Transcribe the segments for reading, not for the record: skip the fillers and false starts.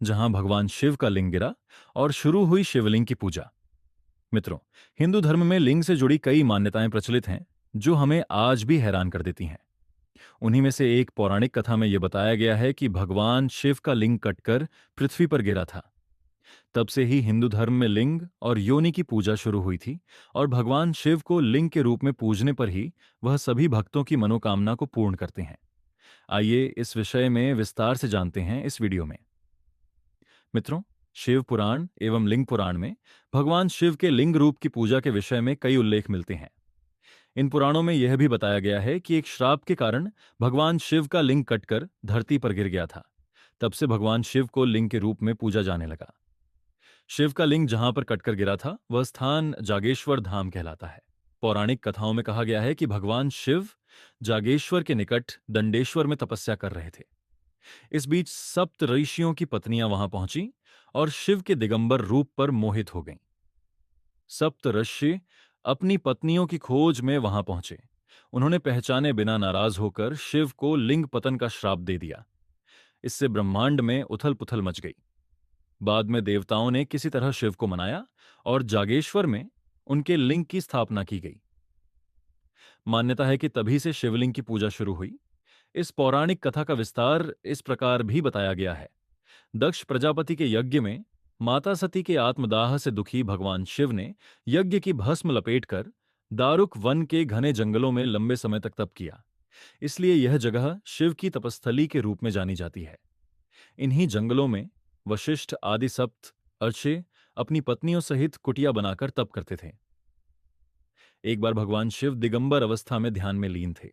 जहां भगवान शिव का लिंग गिरा और शुरू हुई शिवलिंग की पूजा। मित्रों, हिंदू धर्म में लिंग से जुड़ी कई मान्यताएं प्रचलित हैं जो हमें आज भी हैरान कर देती हैं। उन्हीं में से एक पौराणिक कथा में यह बताया गया है कि भगवान शिव का लिंग कटकर पृथ्वी पर गिरा था। तब से ही हिंदू धर्म में लिंग और योनि की पूजा शुरू हुई थी, और भगवान शिव को लिंग के रूप में पूजने पर ही वह सभी भक्तों की मनोकामना को पूर्ण करते हैं। आइए इस विषय में विस्तार से जानते हैं इस वीडियो में। मित्रों, शिव पुराण एवं लिंग पुराण में भगवान शिव के लिंग रूप की पूजा के विषय में कई उल्लेख मिलते हैं। इन पुराणों में यह भी बताया गया है कि एक श्राप के कारण भगवान शिव का लिंग कटकर धरती पर गिर गया था। तब से भगवान शिव को लिंग के रूप में पूजा जाने लगा। शिव का लिंग जहां पर कटकर गिरा था वह स्थान जागेश्वर धाम कहलाता है। पौराणिक कथाओं में कहा गया है कि भगवान शिव जागेश्वर के निकट दंडेश्वर में तपस्या कर रहे थे। इस बीच सप्त ऋषियों की पत्नियां वहां पहुंची और शिव के दिगंबर रूप पर मोहित हो गईं। सप्त ऋषि अपनी पत्नियों की खोज में वहां पहुंचे। उन्होंने पहचाने बिना नाराज होकर शिव को लिंग पतन का श्राप दे दिया। इससे ब्रह्मांड में उथल पुथल मच गई। बाद में देवताओं ने किसी तरह शिव को मनाया और जागेश्वर में उनके लिंग की स्थापना की गई। मान्यता है कि तभी से शिवलिंग की पूजा शुरू हुई। इस पौराणिक कथा का विस्तार इस प्रकार भी बताया गया है। दक्ष प्रजापति के यज्ञ में माता सती के आत्मदाह से दुखी भगवान शिव ने यज्ञ की भस्म लपेटकर दारुक वन के घने जंगलों में लंबे समय तक तप किया। इसलिए यह जगह शिव की तपस्थली के रूप में जानी जाती है। इन्हीं जंगलों में वशिष्ठ आदि सप्त अर्षि अपनी पत्नियों सहित कुटिया बनाकर तप करते थे। एक बार भगवान शिव दिगंबर अवस्था में ध्यान में लीन थे।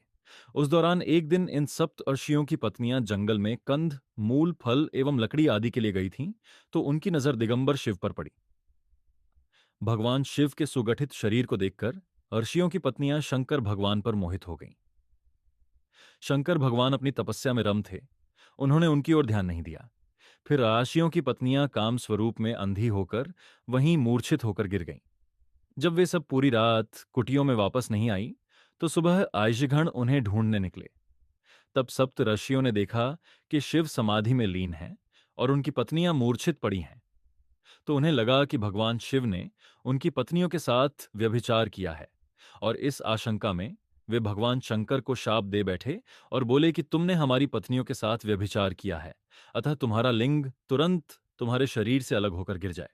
उस दौरान एक दिन इन सप्त अर्षियों की पत्नियां जंगल में कंद, मूल, फल एवं लकड़ी आदि के लिए गई थीं, तो उनकी नजर दिगंबर शिव पर पड़ी। भगवान शिव के सुगठित शरीर को देखकर अर्षियों की पत्नियां शंकर भगवान पर मोहित हो गईं। शंकर भगवान अपनी तपस्या में रम थे। उन्होंने उनकी ओर ध्यान नहीं दिया। फिर राशियों की पत्नियां काम स्वरूप में अंधी होकर वहीं मूर्छित होकर गिर गईं। जब वे सब पूरी रात कुटियों में वापस नहीं आई, तो सुबह आयशगण उन्हें ढूंढने निकले। तब सप्त ऋषियों ने देखा कि शिव समाधि में लीन हैं और उनकी पत्नियां मूर्छित पड़ी हैं। तो उन्हें लगा कि भगवान शिव ने उनकी पत्नियों के साथ व्यभिचार किया है, और इस आशंका में वे भगवान शंकर को शाप दे बैठे और बोले कि तुमने हमारी पत्नियों के साथ व्यभिचार किया है, अतः तुम्हारा लिंग तुरंत तुम्हारे शरीर से अलग होकर गिर जाए।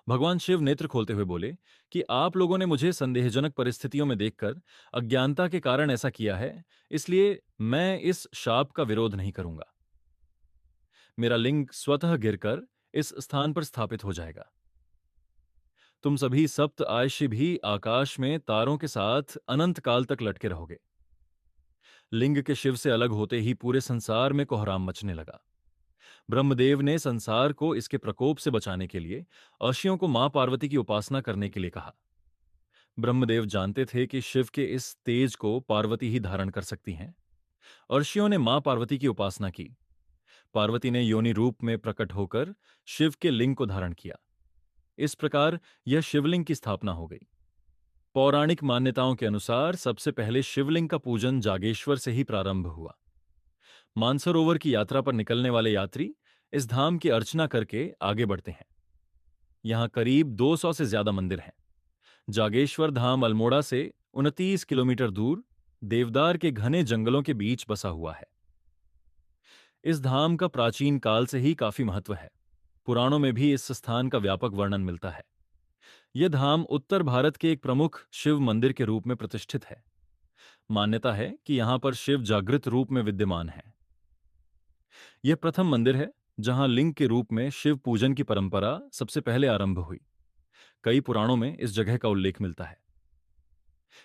भगवान शिव नेत्र खोलते हुए बोले कि आप लोगों ने मुझे संदेहजनक परिस्थितियों में देखकर अज्ञानता के कारण ऐसा किया है, इसलिए मैं इस शाप का विरोध नहीं करूंगा। मेरा लिंग स्वतः गिरकर इस स्थान पर स्थापित हो जाएगा। तुम सभी सप्त आयशी भी आकाश में तारों के साथ अनंत काल तक लटके रहोगे। लिंग के शिव से अलग होते ही पूरे संसार में कोहराम मचने लगा। ब्रह्मदेव ने संसार को इसके प्रकोप से बचाने के लिए अर्षियों को मां पार्वती की उपासना करने के लिए कहा। ब्रह्मदेव जानते थे कि शिव के इस तेज को पार्वती ही धारण कर सकती हैं। अर्षियों ने मां पार्वती की उपासना की। पार्वती ने योनि रूप में प्रकट होकर शिव के लिंग को धारण किया। इस प्रकार यह शिवलिंग की स्थापना हो गई। पौराणिक मान्यताओं के अनुसार सबसे पहले शिवलिंग का पूजन जागेश्वर से ही प्रारंभ हुआ। मानसरोवर की यात्रा पर निकलने वाले यात्री इस धाम की अर्चना करके आगे बढ़ते हैं। यहाँ करीब 200 से ज्यादा मंदिर हैं। जागेश्वर धाम अल्मोड़ा से 29 किलोमीटर दूर देवदार के घने जंगलों के बीच बसा हुआ है। इस धाम का प्राचीन काल से ही काफी महत्व है। पुराणों में भी इस स्थान का व्यापक वर्णन मिलता है। यह धाम उत्तर भारत के एक प्रमुख शिव मंदिर के रूप में प्रतिष्ठित है। मान्यता है कि यहां पर शिव जागृत रूप में विद्यमान है। यह प्रथम मंदिर है जहां लिंग के रूप में शिव पूजन की परंपरा सबसे पहले आरंभ हुई। कई पुराणों में इस जगह का उल्लेख मिलता है।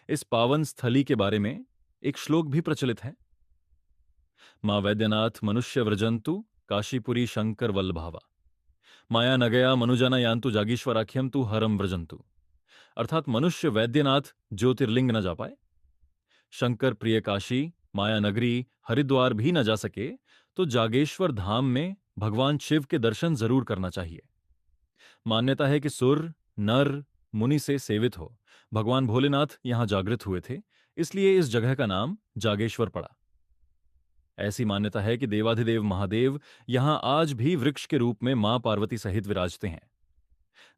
इस पावन स्थली के बारे में एक श्लोक भी प्रचलित है। मां वैद्यनाथ मनुष्य व्रजंतु काशीपुरी शंकर वल्लभावा, माया नगया मनुजना यान्तु जागीश्वराख्यम तु हरम व्रजंतु। अर्थात मनुष्य वैद्यनाथ ज्योतिर्लिंग न जा पाए, शंकर प्रिय काशी माया नगरी हरिद्वार भी न जा सके, तो जागेश्वर धाम में भगवान शिव के दर्शन जरूर करना चाहिए। मान्यता है कि सुर, नर, मुनि से सेवित हो भगवान भोलेनाथ यहां जागृत हुए थे, इसलिए इस जगह का नाम जागेश्वर पड़ा। ऐसी मान्यता है कि देवाधिदेव महादेव यहां आज भी वृक्ष के रूप में मां पार्वती सहित विराजते हैं।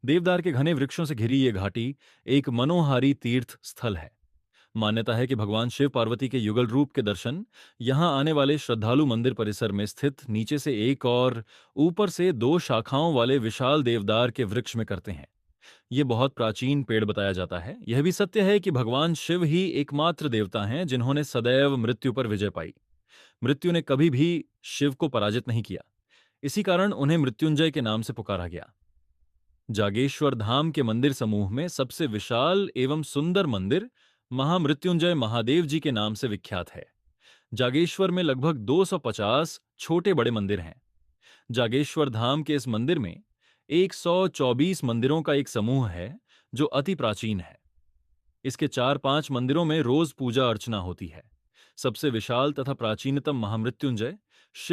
देवदार के घने वृक्षों से घिरी ये घाटी एक मनोहारी तीर्थ स्थल है। मान्यता है कि भगवान शिव पार्वती के युगल रूप के दर्शन यहां आने वाले श्रद्धालु मंदिर परिसर में स्थित नीचे से एक और ऊपर से दो शाखाओं वाले विशाल देवदार के वृक्ष में करते हैं। ये बहुत प्राचीन पेड़ बताया जाता है। यह भी सत्य है कि भगवान शिव ही एकमात्र देवता हैं जिन्होंने सदैव मृत्यु पर विजय पाई। मृत्यु ने कभी भी शिव को पराजित नहीं किया। इसी कारण उन्हें मृत्युंजय के नाम से पुकारा गया। जागेश्वर धाम के मंदिर समूह में सबसे विशाल एवं सुंदर मंदिर महामृत्युंजय महादेव जी के नाम से विख्यात है। जागेश्वर में लगभग 250 छोटे बड़े मंदिर हैं। जागेश्वर धाम के इस मंदिर में 124 मंदिरों का एक समूह है जो अति प्राचीन है। इसके 4-5 मंदिरों में रोज पूजा अर्चना होती है। सबसे विशाल तथा प्राचीनतम महामृत्युंजय